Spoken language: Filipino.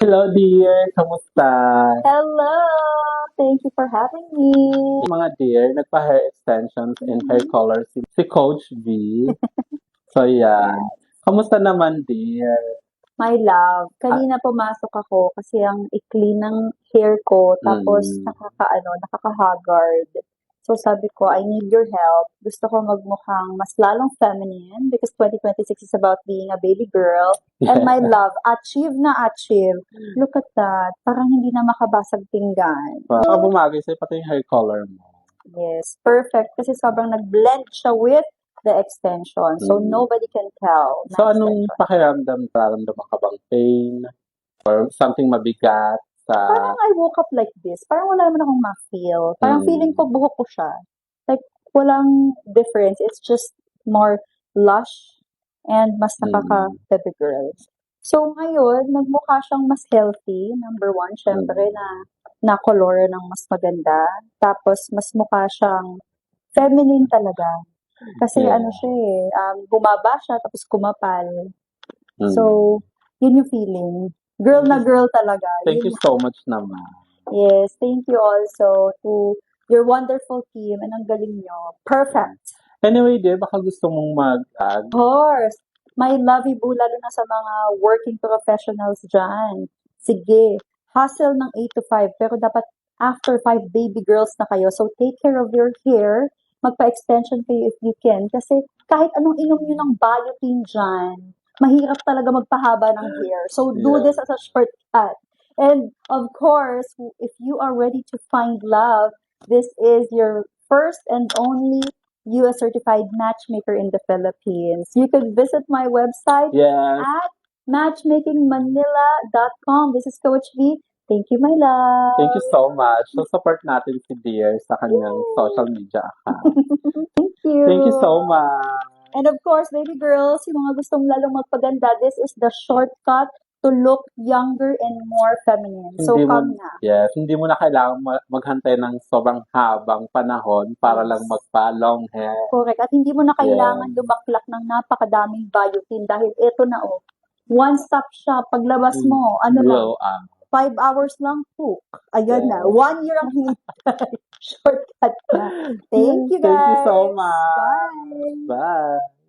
Hello dear, kamusta? Hello! Thank you for having me. Mga dear, nagpa-hair extensions and hair color si Coach V. So yeah, kamusta naman dear? My love, kanina pumasok ako kasi ang ikli ng hair ko tapos nakaka-haggard. So sabi ko, I need your help. Gusto ko magmukhang mas lalong feminine because 2026 is about being a baby girl. And my love, achieve na achieve. Look at that. Parang hindi na makabasag pinggan. Baka bumagay sa'yo pati yung hair color mo. Yes, perfect. Kasi sobrang nag-blend siya with the extension. So, nobody can tell. So anong pakiramdam? Nararamdaman ka bang pain? Or something mabigat sa... Parang I woke up like this. Parang wala naman akong ma-feel. Parang feeling ko buhok ko siya. Like, walang difference. It's just more lush and mas nakaka-baby girl. So, ngayon, nagmukha siyang mas healthy. Number one, syempre, na-color ng mas maganda. Tapos, mas mukha siyang feminine talaga. Kasi ano siya bumaba siya, tapos kumapal. So, yun yung feeling. Girl na girl talaga. Thank you so much naman. Yes, thank you also to your wonderful team and ang galing nyo. Perfect. Anyway dear, baka gusto mong mag-ag? Of course. My lovey boo, lalo na sa mga working professionals dyan. Sige, hustle ng 8 to 5, pero dapat after 5 baby girls na kayo. So, take care of your hair. Magpa-extension kayo if you can. Kasi kahit anong inom nyo ng biotin dyan, mahirap talaga magpahaba ng hair. So, do this as a shortcut. And, of course, if you are ready to find love, this is your first and only U.S. certified matchmaker in the Philippines. You could visit my website at matchmakingmanila.com. This is Coach V. Thank you, my love. Thank you so much. So, support natin si Dear sa kanyang social media account. Thank you. Thank you so much. And of course, baby girls, yung mga gustong lalong magpaganda, this is the shortcut to look younger and more feminine. So, come na. Yes, hindi mo na kailangan maghantay ng sobrang habang panahon para lang magpa-long hair. Correct. At hindi mo na kailangan lumaklak ng napakadaming biotin dahil ito na one-stop shop. Paglabas mo, Glow up. 5 hours lang cook. Ayan na. 1 year ang hinintay. Shortcut na. Thank you, guys. Thank you so much. Bye. Bye.